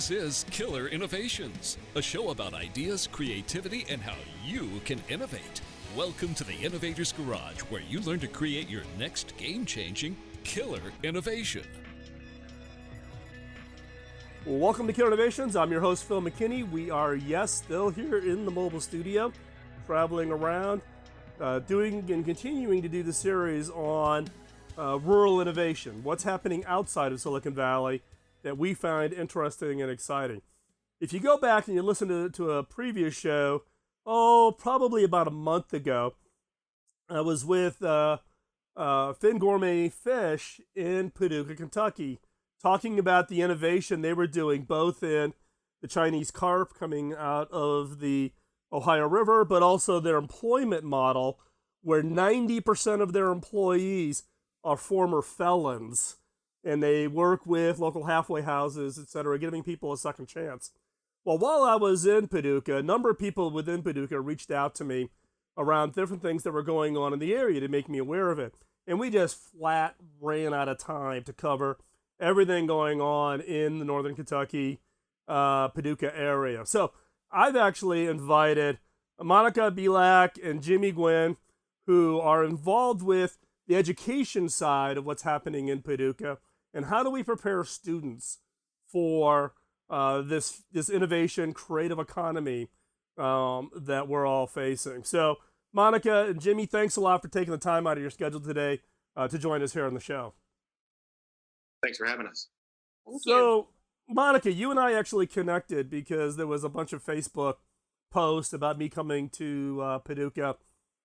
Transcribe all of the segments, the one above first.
This is Killer Innovations, a show about ideas, creativity, and how you can innovate. Welcome to the Innovator's Garage, where you learn to create your next game-changing killer innovation. Welcome to Killer Innovations. I'm your host, Phil McKinney. We are, still here in the mobile studio, traveling around, doing and continuing to do the series on rural innovation, what's happening outside of Silicon Valley that we find interesting and exciting. If you go back and you listen to a previous show, probably about a month ago, I was with Fin Gourmet Fish in Paducah, Kentucky, talking about the innovation they were doing both in the Chinese carp coming out of the Ohio River, but also their employment model where 90% of their employees are former felons, and they work with local halfway houses, etc., giving people a second chance. Well, while I was in Paducah, a number of people within Paducah reached out to me around different things that were going on in the area to make me aware of it. And we just flat ran out of time to cover everything going on in the northern Kentucky, Paducah area. So I've actually invited Monica Belak and Jimi Gwynn, who are involved with the education side of what's happening in Paducah, and how do we prepare students for this innovation, creative economy that we're all facing. So, Monica and Jimi, thanks a lot for taking the time out of your schedule today to join us here on the show. Thanks for having us. Thank you. Monica, you and I actually connected because there was a bunch of Facebook posts about me coming to Paducah,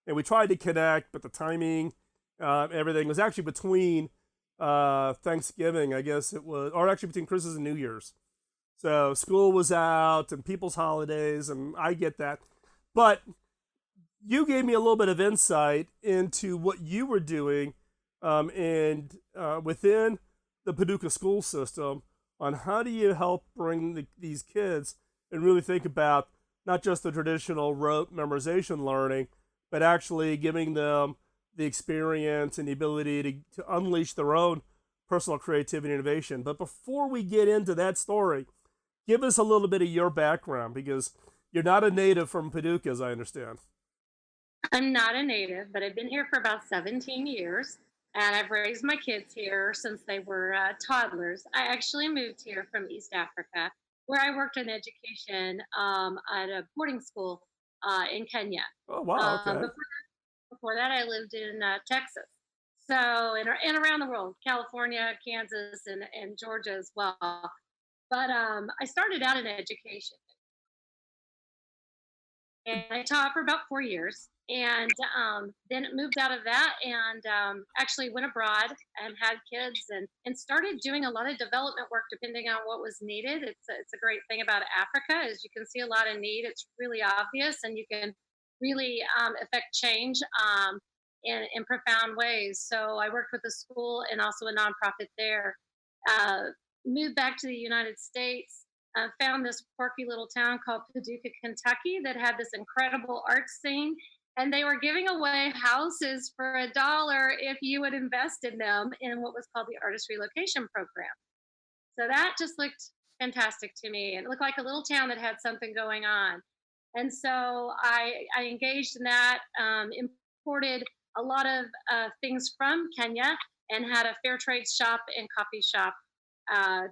and we tried to connect, but the timing, everything was actually between Thanksgiving, I guess it was, or actually between Christmas and New Year's. So school was out and people's holidays, and I get that. But you gave me a little bit of insight into what you were doing and within the Paducah school system on how do you help bring these kids and really think about not just the traditional rote memorization learning, but actually giving them the experience and the ability to unleash their own personal creativity and innovation. But before we get into that story, give us a little bit of your background, because you're not a native from Paducah, as I understand. I'm not a native, but I've been here for about 17 years, and I've raised my kids here since they were toddlers. I actually moved here from East Africa, where I worked in education at a boarding school in Kenya. Oh, wow, okay. Before that, I lived in Texas, so and around the world, California, Kansas, and Georgia as well. But I started out in education, and I taught for about 4 years, and then moved out of that and actually went abroad and had kids and started doing a lot of development work depending on what was needed. It's a great thing about Africa is you can see a lot of need. It's really obvious, and you can really affect change in profound ways. So I worked with a school and also a nonprofit there. Moved back to the United States, found this quirky little town called Paducah, Kentucky that had this incredible art scene. And they were giving away houses for $1 if you would invest in them in what was called the Artist Relocation program. So that just looked fantastic to me. And it looked like a little town that had something going on. And so I engaged in that, imported a lot of things from Kenya and had a fair trade shop and coffee shop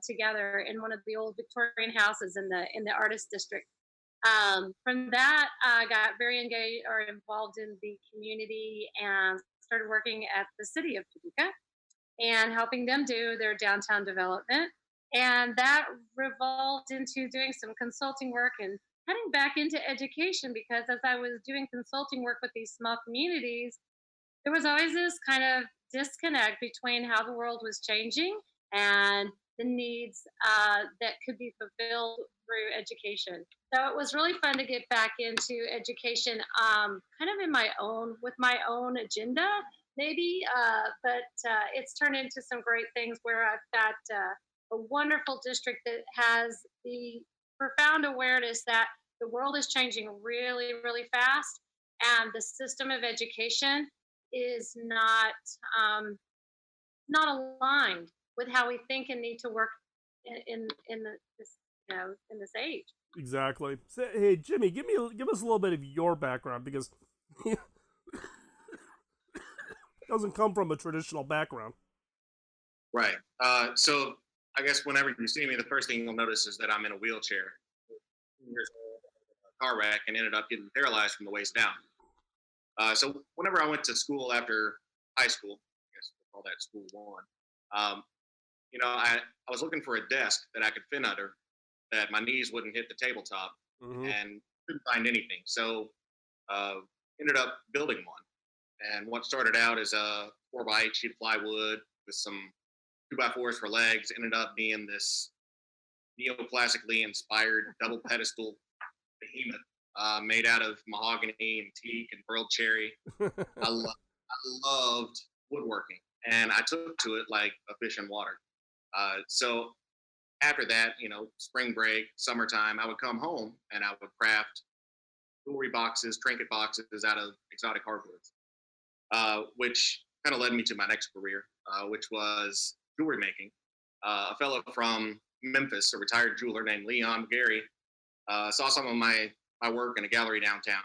together in one of the old Victorian houses in the artist district. From that, I got very engaged or involved in the community and started working at the city of Paducah and helping them do their downtown development. And that revolved into doing some consulting work and heading back into education, because as I was doing consulting work with these small communities, there was always this kind of disconnect between how the world was changing and the needs that could be fulfilled through education. So it was really fun to get back into education, kind of with my own agenda, maybe, but it's turned into some great things where I've got a wonderful district that has the profound awareness that the world is changing really, really fast, and the system of education is not aligned with how we think and need to work in this in this age. Exactly. So, hey, Jimmy, give us a little bit of your background, because it doesn't come from a traditional background. Right. So I guess whenever you see me, the first thing you'll notice is that I'm in a wheelchair. There's a car wreck and ended up getting paralyzed from the waist down. So whenever I went to school after high school, I guess we'll call that school one, I was looking for a desk that I could fit under, that my knees wouldn't hit the tabletop, Mm-hmm. and couldn't find anything. So uh, ended up building one. And what started out as a 4x8 sheet of plywood with some 2x4s for legs ended up being this neoclassically inspired double pedestal behemoth made out of mahogany and teak and burled cherry. I loved woodworking, and I took to it like a fish in water. So after that, spring break, summertime, I would come home and I would craft jewelry boxes, trinket boxes out of exotic hardwoods, which kind of led me to my next career, which was jewelry making. A fellow from Memphis, a retired jeweler named Leon Gary, saw some of my work in a gallery downtown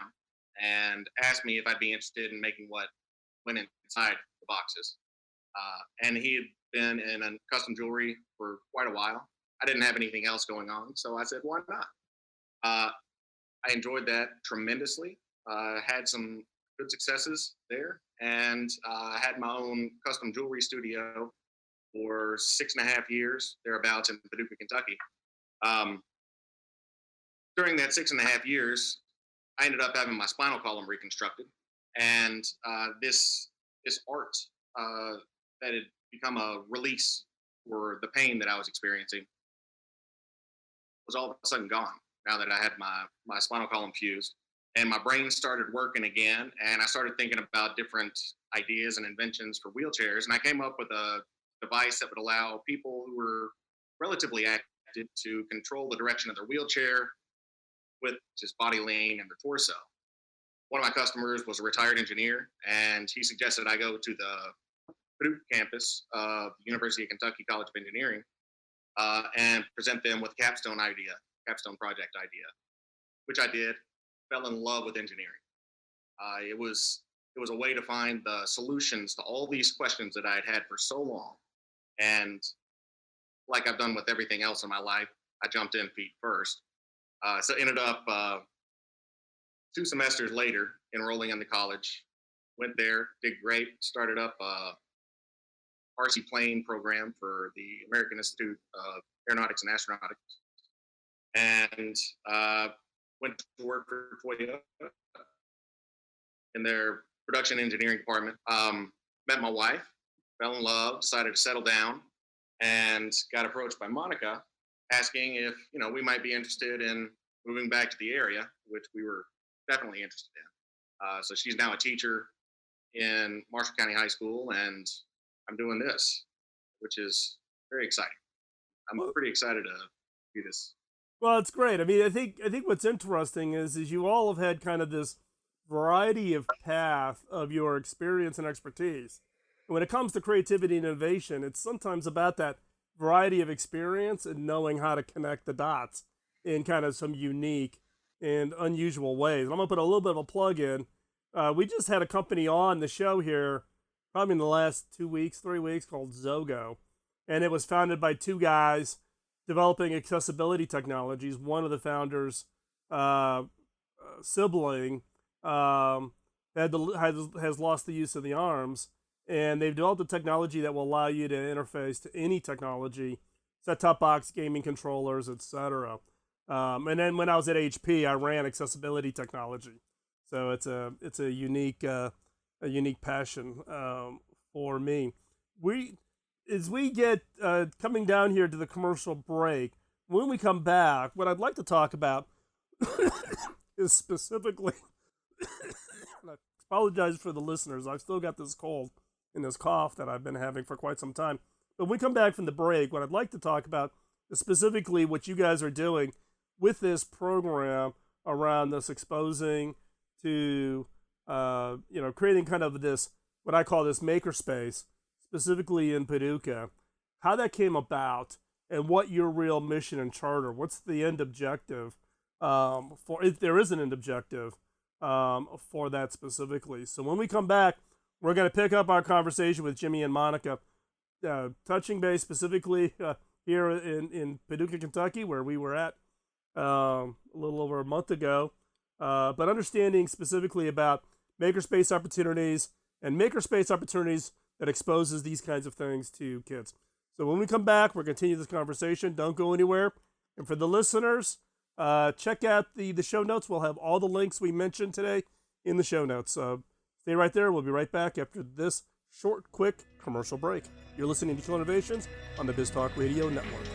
and asked me if I'd be interested in making what went inside the boxes. And he had been in custom jewelry for quite a while. I didn't have anything else going on, so I said, why not? I enjoyed that tremendously. Had some good successes there, and had my own custom jewelry studio for 6.5 years, thereabouts, in Paducah, Kentucky. During that 6.5 years, I ended up having my spinal column reconstructed, and this art that had become a release for the pain that I was experiencing was all of a sudden gone now that I had my spinal column fused, and my brain started working again, and I started thinking about different ideas and inventions for wheelchairs, and I came up with a device that would allow people who were relatively active to control the direction of their wheelchair with just body lean and their torso. One of my customers was a retired engineer, and he suggested I go to the Paducah campus of the University of Kentucky College of Engineering and present them with a capstone project idea, which I did. Fell in love with engineering. It was a way to find the solutions to all these questions that I had had for so long. And like I've done with everything else in my life, I jumped in feet first. So ended up 2 semesters later enrolling in the college. Went there, did great, started up a RC plane program for the American Institute of Aeronautics and Astronautics, and went to work for Toyota in their production engineering department. Met my wife, fell in love, decided to settle down, and got approached by Monica asking if we might be interested in moving back to the area, which we were definitely interested in. So she's now a teacher in Marshall County High School, and I'm doing this, which is very exciting. I'm pretty excited to do this. Well, it's great. I mean, I think what's interesting is you all have had kind of this variety of path of your experience and expertise. And when it comes to creativity and innovation, it's sometimes about that variety of experience and knowing how to connect the dots in kind of some unique and unusual ways. And I'm gonna put a little bit of a plug in. We just had a company on the show here, probably in the last 2 weeks, 3 weeks, called Zogo, and it was founded by 2 guys developing accessibility technologies. One of the founders' sibling has lost the use of the arms, and they've developed a technology that will allow you to interface to any technology, set-top box, gaming controllers, etc. And then when I was at HP, I ran accessibility technology, so it's a unique passion for me. As we get coming down here to the commercial break, when we come back, what I'd like to talk about is specifically, I apologize for the listeners, I've still got this cold and this cough that I've been having for quite some time. But when we come back from the break, what I'd like to talk about is specifically what you guys are doing with this program around this exposing to, creating kind of this, what I call this makerspace, specifically in Paducah, how that came about, and what your real mission and charter. What's the end objective, for, if there is an end objective, for that specifically. So when we come back, we're going to pick up our conversation with Jimi and Monica, touching base specifically here in Paducah, Kentucky, where we were at a little over a month ago, but understanding specifically about makerspace opportunities and makerspace opportunities that exposes these kinds of things to kids. So when we come back, we'll continue this conversation. Don't go anywhere. And for the listeners, check out the show notes. We'll have all the links we mentioned today in the show notes. Stay right there. We'll be right back after this short, quick commercial break. You're listening to Killer Innovations on the Biz Talk Radio Network.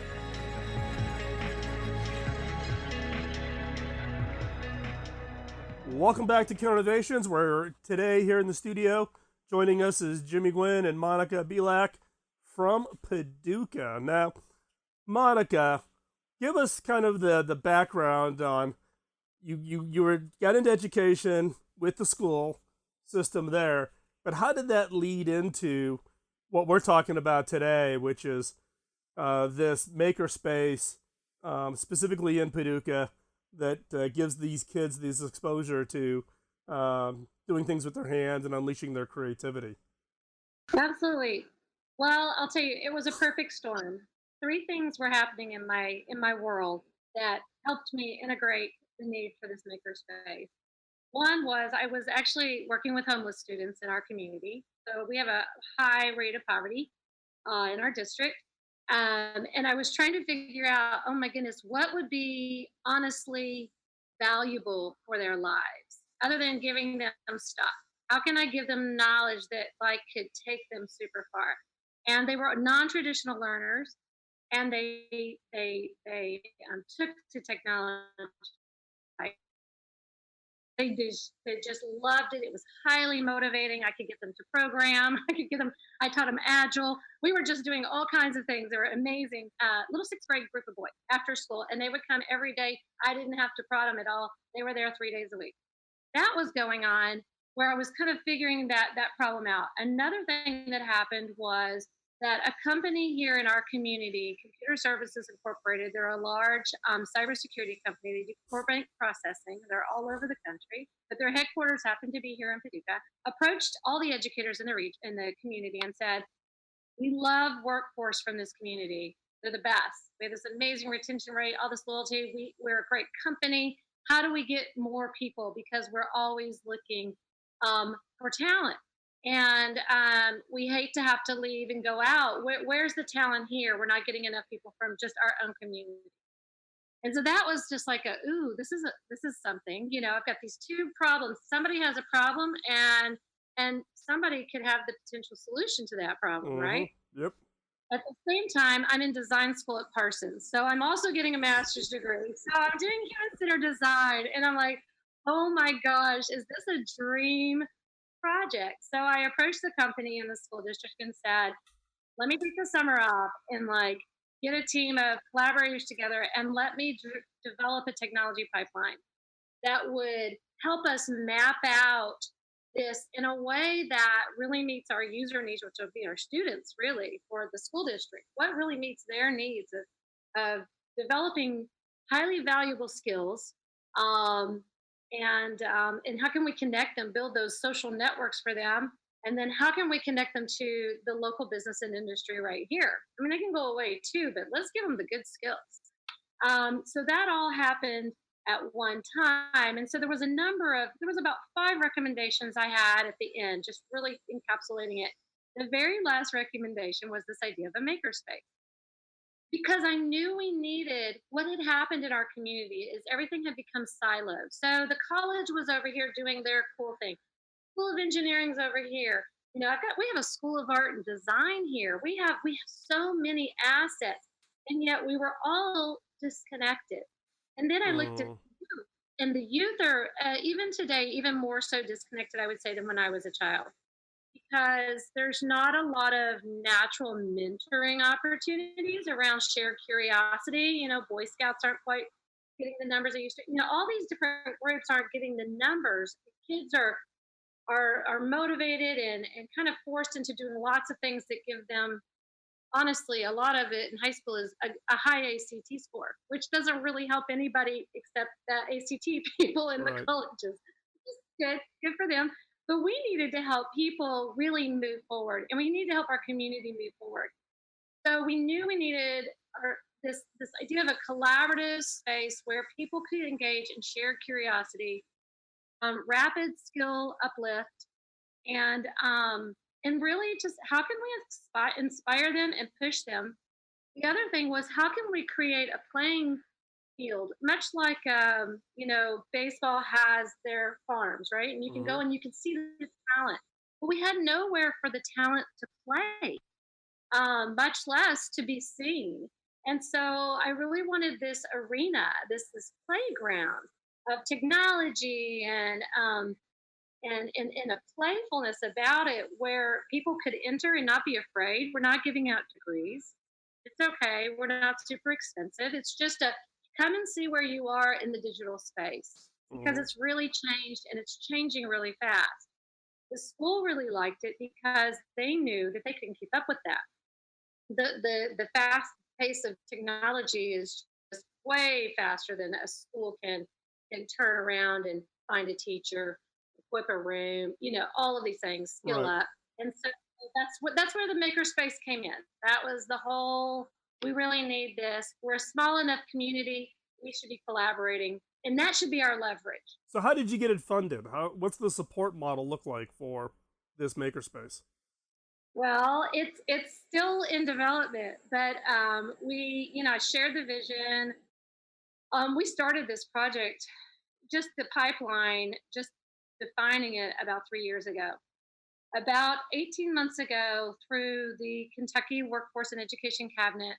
Welcome back to Killer Innovations, where today here in the studio, joining us is Jimi Gwynn and Monica Belak from Paducah. Now, Monica, give us kind of the background on you got into education with the school system there, but how did that lead into what we're talking about today, which is this makerspace, specifically in Paducah, that gives these kids this exposure to doing things with their hands and unleashing their creativity? Absolutely. Well, I'll tell you, it was a perfect storm. Three things were happening in my world that helped me integrate the need for this makerspace. One was I was actually working with homeless students in our community. So we have a high rate of poverty in our district. And I was trying to figure out, oh my goodness, what would be honestly valuable for their lives other than giving them stuff? How can I give them knowledge that like could take them super far? And they were non-traditional learners, and they took to technology. They just loved it. It was highly motivating. I could get them to program. I taught them Agile. We were just doing all kinds of things. They were amazing. Little sixth grade group of boys after school, and they would come every day. I didn't have to prod them at all. They were there 3 days a week. That was going on where I was kind of figuring that problem out. Another thing that happened was that a company here in our community, Computer Services Incorporated, they're a large cybersecurity company. They do core bank processing. They're all over the country, but their headquarters happen to be here in Paducah. Approached all the educators in the community and said, "We love workforce from this community. They're the best. We have this amazing retention rate, all this loyalty. We're a great company. How do we get more people? Because we're always looking for talent. And we hate to have to leave and go out. Where's the talent here? We're not getting enough people from just our own community." And so that was just like ooh, this is something. I've got these two problems. Somebody has a problem, and somebody could have the potential solution to that problem, right? Yep. At the same time, I'm in design school at Parsons, so I'm also getting a master's degree. So I'm doing human centered design, and I'm like, oh my gosh, is this a dream project? So I approached the company in the school district and said, let me take the summer off and get a team of collaborators together and let me develop a technology pipeline that would help us map out this in a way that really meets our user needs, which would be our students, really, for the school district. What really meets their needs of developing highly valuable skills, and how can we connect them, build those social networks for them, and then how can we connect them to the local business and industry right here? I mean, they can go away too, but let's give them the good skills. So that all happened at one time. And so there was about 5 recommendations I had at the end, just really encapsulating it. The very last recommendation was this idea of a makerspace. Because I knew we needed, what had happened in our community is everything had become siloed. So the college was over here doing their cool thing. School of Engineering's over here. We have a School of Art and Design here. We have so many assets, and yet we were all disconnected. And then I looked at youth, and the youth are even today even more so disconnected, I would say, than when I was a child, because there's not a lot of natural mentoring opportunities around shared curiosity. Boy Scouts aren't quite getting the numbers they used to. All these different groups aren't getting the numbers. The kids are motivated and kind of forced into doing lots of things that give them honestly, a lot of it in high school is a high ACT score, which doesn't really help anybody except the ACT people in the Right. colleges. Good for them. But we needed to help people really move forward, and we need to help our community move forward. So we knew we needed this idea of a collaborative space where people could engage and share curiosity, rapid skill uplift, and really just how can we inspire them and push them. The other thing was how can we create a playing field, much like baseball has their farms, right? And you can Hmm. go and you can see the talent. But we had nowhere for the talent to play, much less to be seen. And so I really wanted this arena, this playground of technology and a playfulness about it where people could enter and not be afraid. We're not giving out degrees. It's okay. We're not super expensive. It's just a come and see where you are in the digital space because Hmm. it's really changed and it's changing really fast. The school really liked it because they knew that they couldn't keep up with that. The fast pace of technology is just way faster than a school can turn around and find a teacher, equip a room, all of these things, skill Right. up. And so that's where the makerspace came in. That was the whole we really need this. We're a small enough community, we should be collaborating. And that should be our leverage. So how did you get it funded? What's the support model look like for this makerspace? Well, it's still in development, but I shared the vision. We started this project, just the pipeline, just defining it about 3 years ago. About 18 months ago, through the Kentucky Workforce and Education Cabinet,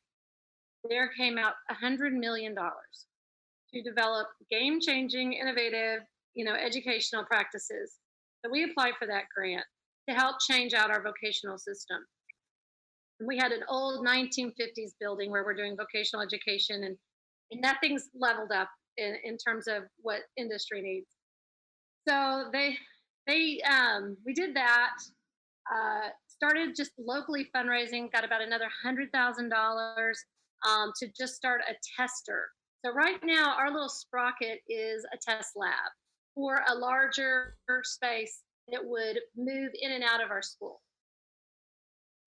there came out $100 million to develop game-changing, innovative, educational practices. So we applied for that grant to help change out our vocational system. We had an old 1950s building where we're doing vocational education, and nothing's leveled up in terms of what industry needs. So we did that. Started just locally fundraising, got about another $100,000 to just start a tester. So right now, our little Sprocket is a test lab for a larger space that would move in and out of our school.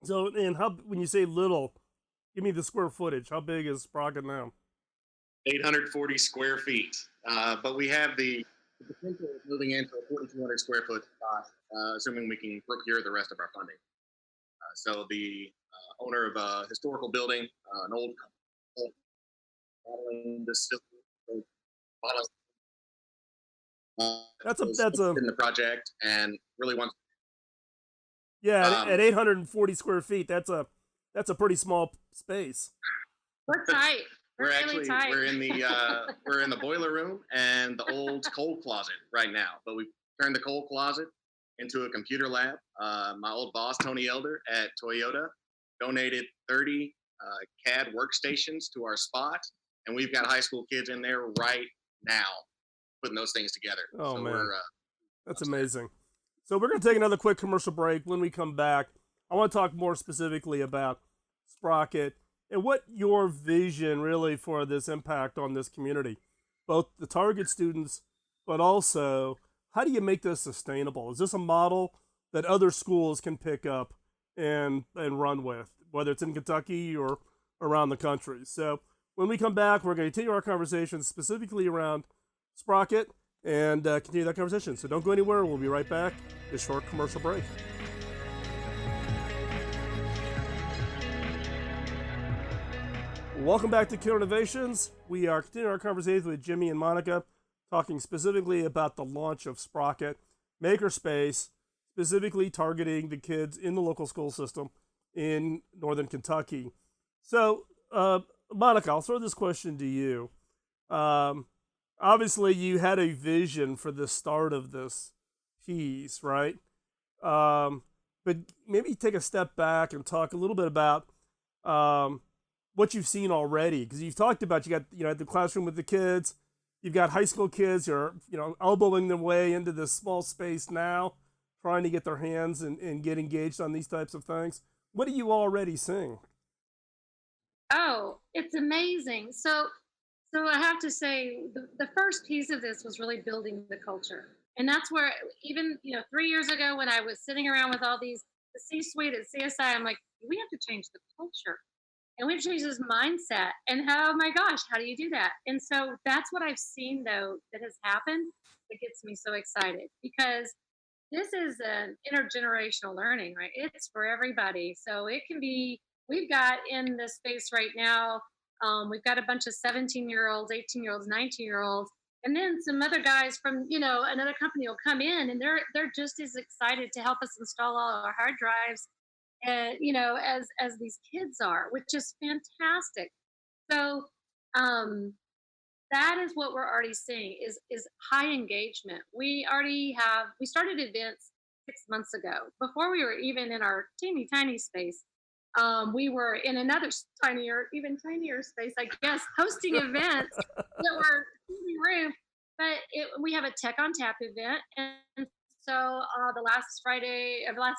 So, and how when you say little, give me the square footage. How big is Sprocket now? 840 square feet. But we have the potential of moving into a 4,200 square foot spot, assuming we can procure the rest of our funding. So the owner of a historical building, an old modeling this model That's a in the project and really wants. Yeah, at Um, 840 square feet. That's a pretty small space. We're tight. We're we're really actually tight. we're in the boiler room and the old coal closet right now. But we turned the coal closet into a computer lab. My old boss Tony Elder at Toyota donated 30 CAD workstations to our spot, and we've got high school kids in there right now putting those things together. Oh So man, we're that's amazing. So we're going to take another quick commercial break. When we come back, I want to talk more specifically about Sprocket and what your vision really for this impact on this community, both the target students, but also how do you make this sustainable? Is this a model that other schools can pick up and run with, whether it's in Kentucky or around the country? So when we come back, we're going to continue our conversation specifically around Sprocket and continue that conversation. So don't go anywhere. We'll be right back. A short commercial break. Welcome back to Killer Innovations. We are continuing our conversation with Jimmy and Monica, talking specifically about the launch of Sprocket Makerspace, specifically targeting the kids in the local school system in northern Kentucky. So, Monica, I'll throw this question to you. Obviously, you had a vision for the start of this piece, right? But maybe take a step back and talk a little bit about what you've seen already, because you've talked about you got the classroom with the kids, you've got high school kids who are elbowing their way into this small space now, trying to get their hands and get engaged on these types of things. What are you already seeing? Oh, it's amazing. So I have to say the first piece of this was really building the culture. And that's where even, 3 years ago when I was sitting around with all these the C-suite at CSI, I'm like, we have to change the culture. And we have to change this mindset. And oh my gosh, how do you do that? And so that's what I've seen though that has happened. It gets me so excited because this is an intergenerational learning, right? It's for everybody. So it can be, we've got in this space right now, we've got a bunch of 17-year-olds, 18-year-olds, 19-year-olds, and then some other guys from, another company will come in and they're just as excited to help us install all our hard drives and, as these kids are, which is fantastic. So, that is what we're already seeing is high engagement. We started events 6 months ago before we were even in our teeny tiny space. We were in another even tinier space, I guess, hosting events that were in the room. But we have a Tech on Tap event, and so the last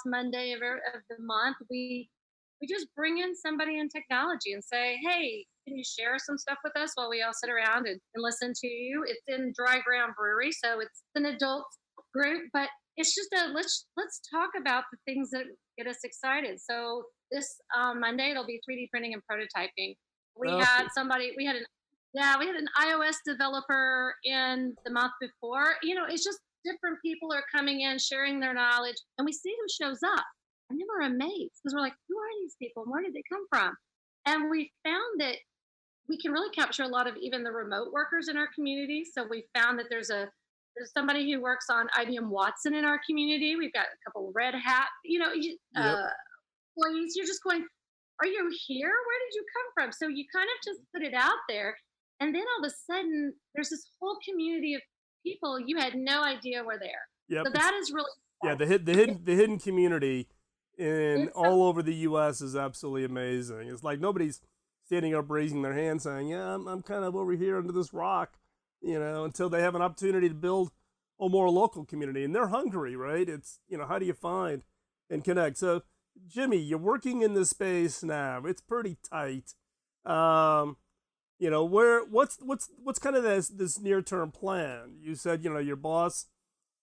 Monday of the month, we just bring in somebody in technology and say, hey, can you share some stuff with us while we all sit around and listen to you? It's in Dry Ground Brewery, so it's an adult group, but it's just let's talk about the things that get us excited. So this Monday it'll be 3D printing and prototyping. We had an iOS developer in the month before. It's just different people are coming in sharing their knowledge, and we see who shows up. And then we're amazed because we're like, who are these people? Where did they come from? And we found that we can really capture a lot of even the remote workers in our community. So we found that there's somebody who works on IBM Watson in our community. We've got a couple of Red Hat, employees. You're just going, are you here? Where did you come from? So you kind of just put it out there. And then all of a sudden, there's this whole community of people you had no idea were there. Yep. So that is really cool. Yeah, the hidden community in all over the U.S. is absolutely amazing. It's like nobody's standing up raising their hand saying, yeah, I'm kind of over here under this rock, until they have an opportunity to build a more local community. And they're hungry, right? It's, how do you find and connect? So, Jimi, you're working in this space now. It's pretty tight. What's kind of this near-term plan? You said, your boss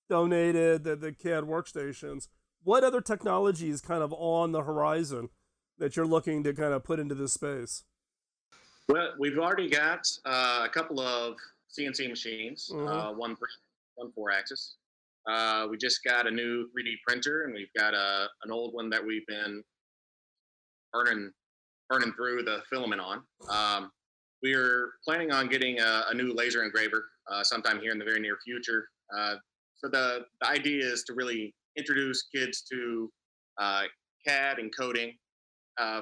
donated the CAD workstations. What other technology is kind of on the horizon that you're looking to kind of put into this space? Well, we've already got a couple of CNC machines, one 4-axis. We just got a new 3D printer, and we've got an old one that we've been burning through the filament on. We're planning on getting a new laser engraver sometime here in the very near future. So the idea is to really introduce kids to CAD and coding,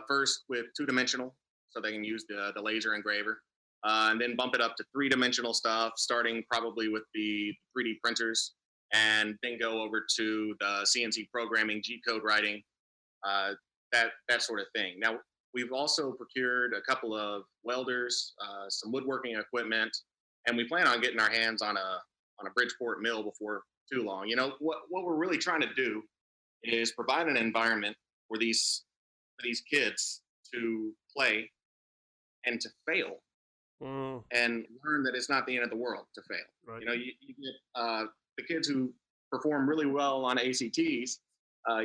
first with 2-dimensional, so they can use the laser engraver, and then bump it up to 3-dimensional stuff, starting probably with the 3D printers, and then go over to the CNC programming, G-code writing, that sort of thing. Now, we've also procured a couple of welders, some woodworking equipment, and we plan on getting our hands on a Bridgeport mill before too long. What we're really trying to do is provide an environment for these kids to play and to fail, and learn that it's not the end of the world to fail. Right. You get the kids who perform really well on ACTs.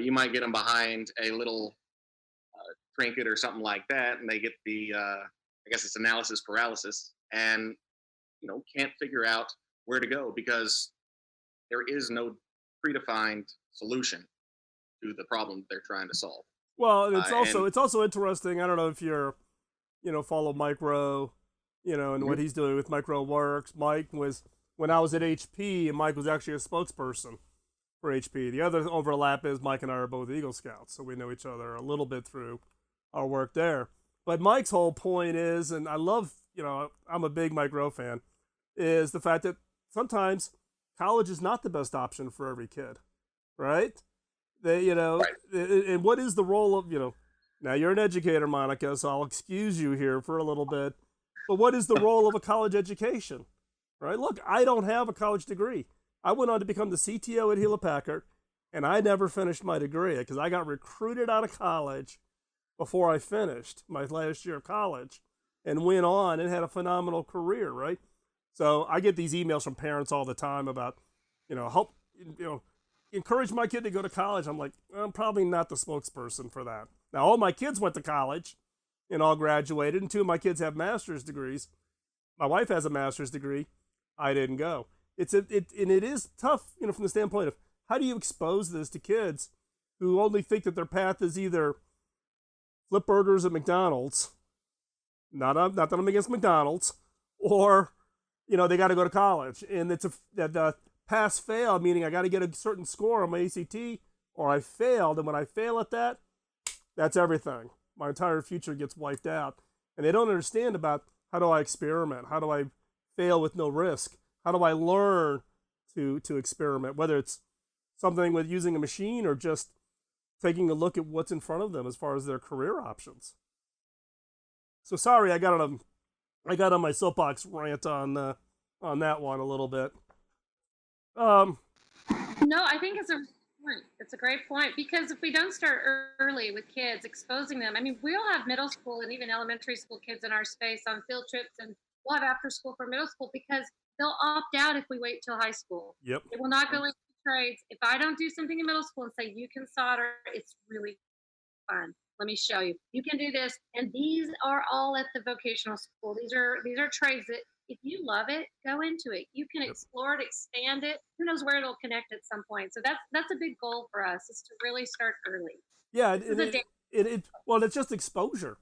You might get them behind a little trinket or something like that, and they get the I guess it's analysis paralysis, and can't figure out where to go because there is no predefined solution to the problem they're trying to solve. Well, it's also interesting. I don't know if you're follow Micro, and what he's doing with Micro Works. Mike was, when I was at HP, and Mike was actually a spokesperson for HP. The other overlap is Mike and I are both Eagle Scouts, so we know each other a little bit through our work there. But Mike's whole point is, and I love, I'm a big Micro fan, is the fact that sometimes college is not the best option for every kid, right? Right. And what is the role of, now you're an educator, Monica, so I'll excuse you here for a little bit, but what is the role of a college education, right? Look, I don't have a college degree. I went on to become the CTO at Hewlett Packard, and I never finished my degree because I got recruited out of college before I finished my last year of college and went on and had a phenomenal career, right? So I get these emails from parents all the time about, help, encourage my kid to go to college. I'm like, I'm probably not the spokesperson for that. Now, all my kids went to college and all graduated, and 2 of my kids have master's degrees. My wife has a master's degree. I didn't go. And it is tough, from the standpoint of how do you expose this to kids who only think that their path is either flip burgers at McDonald's, not that I'm against McDonald's, or they got to go to college, and it's the pass fail, meaning I got to get a certain score on my ACT, or I failed, and when I fail at that, that's everything. My entire future gets wiped out, and they don't understand about how do I experiment, how do I fail with no risk, how do I learn to experiment, whether it's something with using a machine or just taking a look at what's in front of them as far as their career options. So sorry, I got on my soapbox rant on that one a little bit. No, I think it's a great point, because if we don't start early with kids, exposing them, we all have middle school and even elementary school kids in our space on field trips, and we'll have after school for middle school because they'll opt out if we wait till high school. Yep. They will not go into trades. If I don't do something in middle school and say, you can solder, it's really fun. Let me show you. You can do this. And these are all at the vocational school. These are trades that if you love it, go into it. You can explore it, expand it. Who knows where it'll connect at some point. So that's a big goal for us, is to really start early. Yeah, it's just exposure,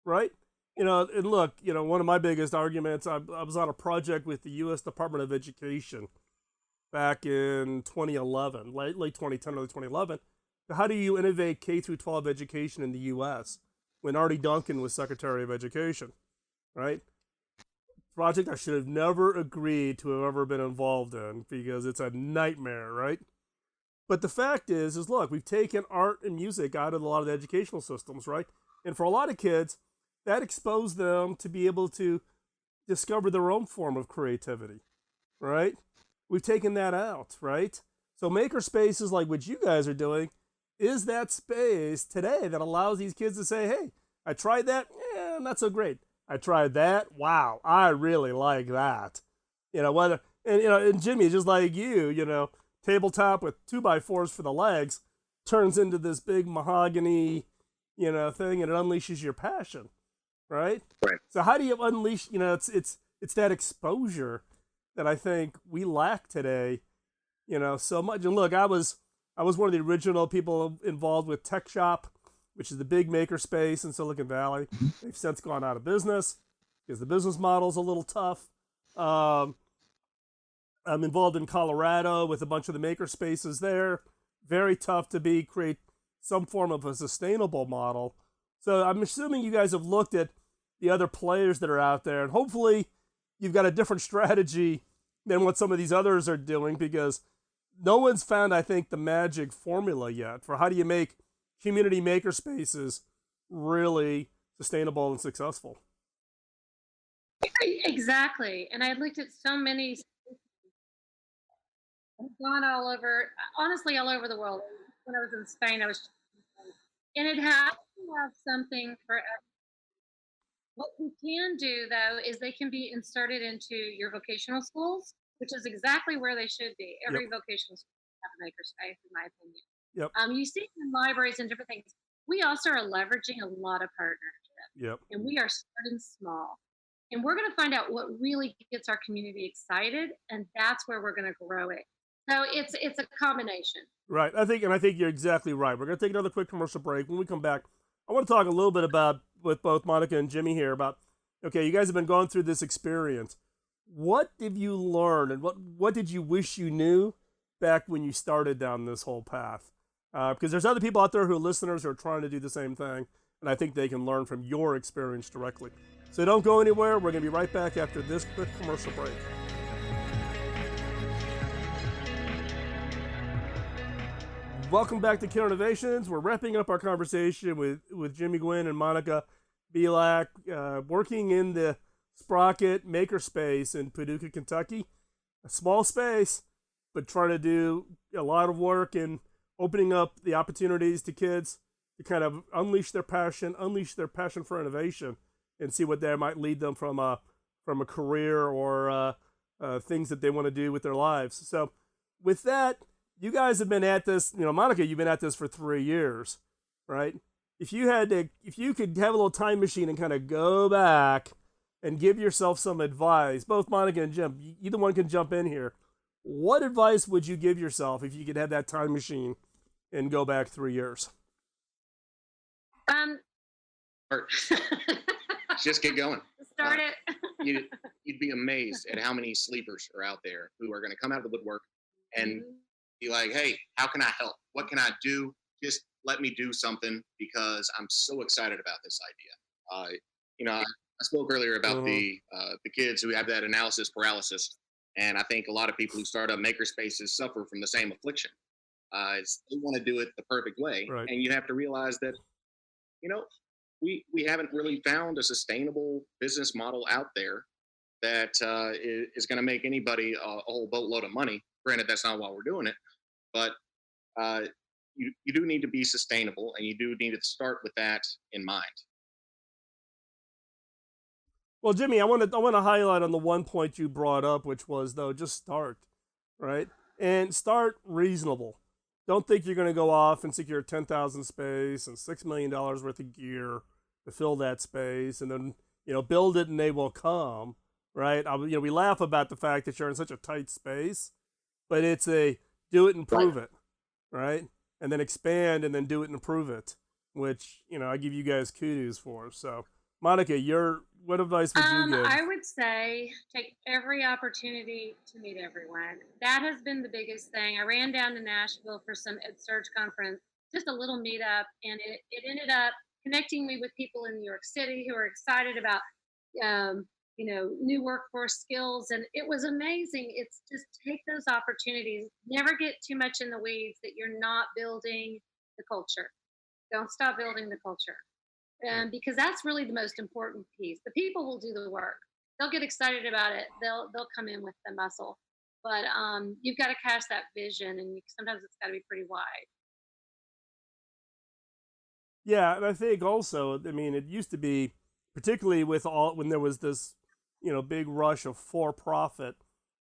right? And look, one of my biggest arguments, I was on a project with the U.S. Department of Education back in 2011, late 2010, early 2011. How do you innovate K through 12 education in the U.S. when Artie Duncan was Secretary of Education, right? Project I should have never agreed to have ever been involved in, because it's a nightmare, right? But the fact is look, we've taken art and music out of a lot of the educational systems, right? And for a lot of kids, that exposed them to be able to discover their own form of creativity, right? We've taken that out, right? So maker spaces like what you guys are doing is that space today that allows these kids to say, hey, I tried that, not so great. I tried that, wow, I really like that. And Jimi, just like you, tabletop with 2x4s for the legs turns into this big mahogany, thing, and it unleashes your passion, right? Right. So how do you unleash, it's that exposure that I think we lack today, so much. And look, I was one of the original people involved with Tech Shop, which is the big maker space in Silicon Valley. They've since gone out of business because the business model's a little tough. I'm involved in Colorado with a bunch of the maker spaces there. Very tough to create some form of a sustainable model. So I'm assuming you guys have looked at the other players that are out there, and hopefully you've got a different strategy than what some of these others are doing, because no one's found, I think, the magic formula yet for how do you make community maker spaces really sustainable and successful. Exactly. And I looked at so many, I've gone all over the world. When I was in Spain, and it has to have something for everyone. What we can do, though, is they can be inserted into your vocational schools, which is exactly where they should be. Every vocational school have a makerspace, in my opinion. Yep. You see it in libraries and different things. We also are leveraging a lot of partnerships. Yep. And we are starting small. And we're going to find out what really gets our community excited, and that's where we're going to grow it. So it's a combination. Right. I think you're exactly right. We're going to take another quick commercial break. When we come back, I want to talk a little bit about, with both Monica and Jimi here, about, okay, you guys have been going through this experience. What did you learn, and what did you wish you knew back when you started down this whole path? Because there's other people out there who are listeners who are trying to do the same thing, and I think they can learn from your experience directly. So don't go anywhere. We're going to be right back after this quick commercial break. Welcome back to Killer Innovations. We're wrapping up our conversation with Jimi Gwynn and Monica Belak, working in the Sprocket makerspace in Paducah, Kentucky. A small space, but trying to do a lot of work in opening up the opportunities to kids to kind of unleash their passion for innovation, and see what that might lead them from a career or things that they want to do with their lives. So with that, you guys have been at this, Monica, you've been at this for 3 years, right? If you could have a little time machine and kind of go back and give yourself some advice, both Monica and Jim, either one can jump in here. What advice would you give yourself if you could have that time machine and go back 3 years? Just get going. Start it. You'd be amazed at how many sleepers are out there who are going to come out of the woodwork and be like, hey, how can I help? What can I do? Just let me do something because I'm so excited about this idea. I spoke earlier about the kids who have that analysis paralysis. And I think a lot of people who start up maker spaces suffer from the same affliction. They want to do it the perfect way. Right. And you have to realize that, we haven't really found a sustainable business model out there that is going to make anybody a whole boatload of money. Granted, that's not why we're doing it, but you do need to be sustainable, and you do need to start with that in mind. Well, Jimmy, I want to highlight on the one point you brought up, which was, though, just start, right? And start reasonable. Don't think you're going to go off and secure 10,000 space and $6 million worth of gear to fill that space, and then build it and they will come, right? We laugh about the fact that you're in such a tight space, but it's a do it and prove it, right? And then expand and then do it and improve it, which I give you guys kudos for. So, Monica, what advice would you give? I would say take every opportunity to meet everyone. That has been the biggest thing. I ran down to Nashville for some EdSurge conference, just a little meetup, and it ended up connecting me with people in New York City who are excited about new workforce skills, and it was amazing. It's just take those opportunities. Never get too much in the weeds that you're not building the culture. Don't stop building the culture. Because that's really the most important piece. The people will do the work. They'll get excited about it. They'll come in with the muscle. But you've got to cast that vision, and sometimes it's got to be pretty wide. Yeah, and I think also, it used to be, particularly when there was this, big rush of for-profit,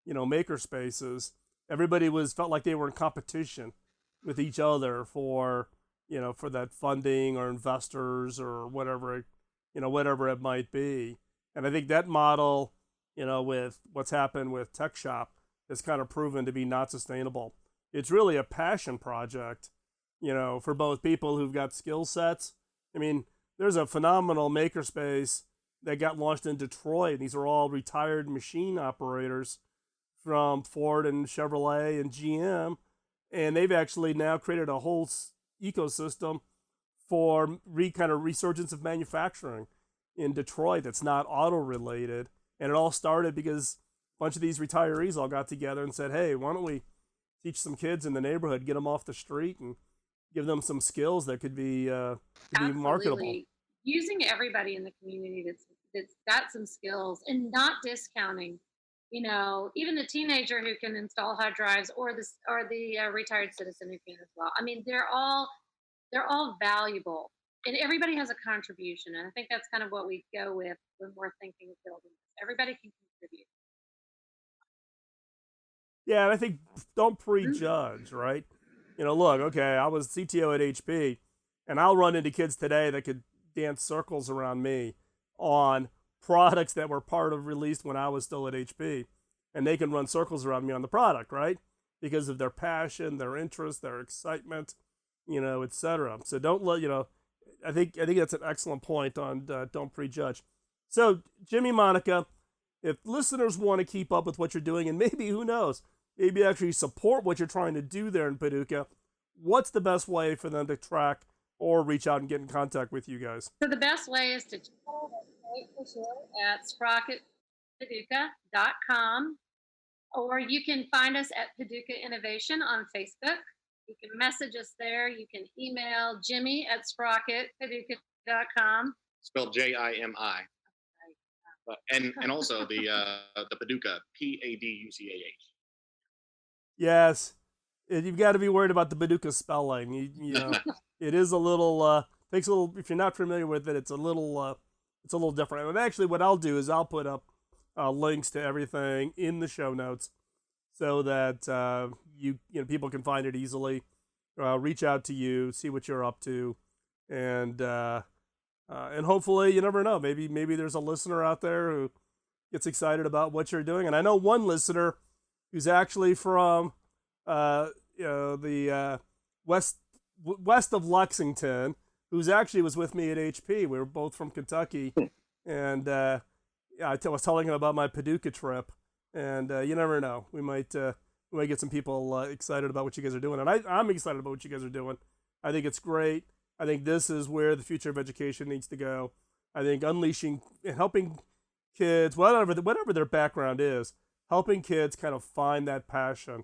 maker spaces, everybody felt like they were in competition with each other for that funding or investors or whatever it might be. And I think that model, with what's happened with Tech Shop, has kind of proven to be not sustainable. It's really a passion project, for both people who've got skill sets. There's a phenomenal makerspace that got launched in Detroit. These are all retired machine operators from Ford and Chevrolet and GM. And they've actually now created a whole ecosystem for kind of resurgence of manufacturing in Detroit that's not auto related. And it all started because a bunch of these retirees all got together and said, hey, why don't we teach some kids in the neighborhood, get them off the street and give them some skills that could be marketable. Using everybody in the community that's got some skills and not discounting, even the teenager who can install hard drives or the retired citizen who can as well. They're all valuable, and everybody has a contribution. And I think that's kind of what we go with when we're thinking of building this. Everybody can contribute. Yeah, and I think don't prejudge, right? Look, okay, I was CTO at HP, and I'll run into kids today that could dance circles around me on products that were part of released when I was still at HP, and they can run circles around me on the product, right? Because of their passion, their interest, their excitement, etc. So don't let, I think that's an excellent point on don't prejudge. So Jimmy, Monica, if listeners want to keep up with what you're doing, and maybe, who knows, maybe actually support what you're trying to do there in Paducah, what's the best way for them to track or reach out and get in contact with you guys? So the best way is to check out at sprocketpaducah.com, or you can find us at Paducah Innovation on Facebook. You can message us there. You can email Jimi at sprocketpaducah.com. Spelled Jimi. And also the Paducah, Paducah. Yes. you've got to be worried about the Paducah spelling. You know, it is a little takes a little. If you're not familiar with it, it's a little different. And actually, what I'll do is I'll put up links to everything in the show notes so that you know people can find it easily. Reach out to you, see what you're up to, and hopefully, you never know. Maybe there's a listener out there who gets excited about what you're doing. And I know one listener who's actually from the west of Lexington, who's actually was with me at HP. We were both from Kentucky, and I was telling him about my Paducah trip. And you never know, we might get some people excited about what you guys are doing, and I'm excited about what you guys are doing. I think it's great. I think this is where the future of education needs to go. I think unleashing and helping kids, whatever their background is, helping kids kind of find that passion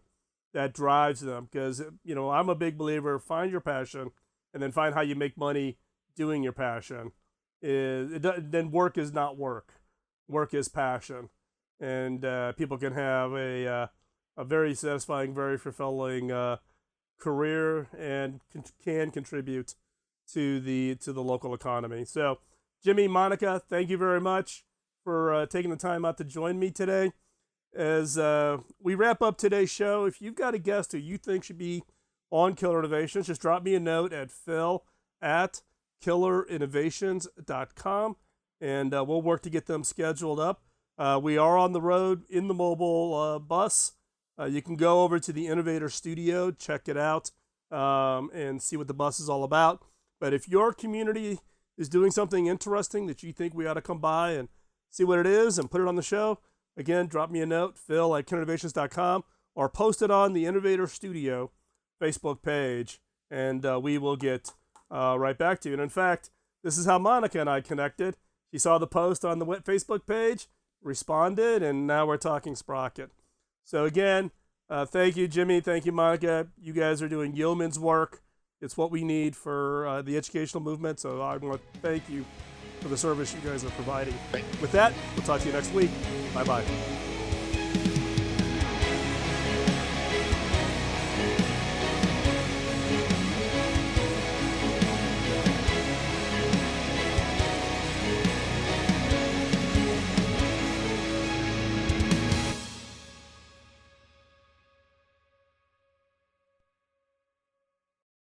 that drives them. Because, you know, I'm a big believer, find your passion and then find how you make money doing your passion. Then work is not work. Work is passion. And people can have a very satisfying, very fulfilling career and can contribute to the local economy. So, Jimi, Monica, thank you very much for taking the time out to join me today. As we wrap up today's show, if you've got a guest who you think should be on Killer Innovations, just drop me a note at phil@killerinnovations.com, and we'll work to get them scheduled up. We are on the road in the mobile bus. You can go over to the Innovator Studio, check it out, and see what the bus is all about. But if your community is doing something interesting that you think we ought to come by and see what it is and put it on the show, again, drop me a note, phil@killerinnovations.com, or post it on the Innovator Studio Facebook page, and we will get right back to you. And in fact, this is how Monica and I connected. She saw the post on the Facebook page, responded, and now we're talking Sprocket. So again, thank you, Jimi. Thank you, Monica. You guys are doing yeoman's work. It's what we need for the educational movement. So I want to thank you for the service you guys are providing. With that, we'll talk to you next week. Bye-bye.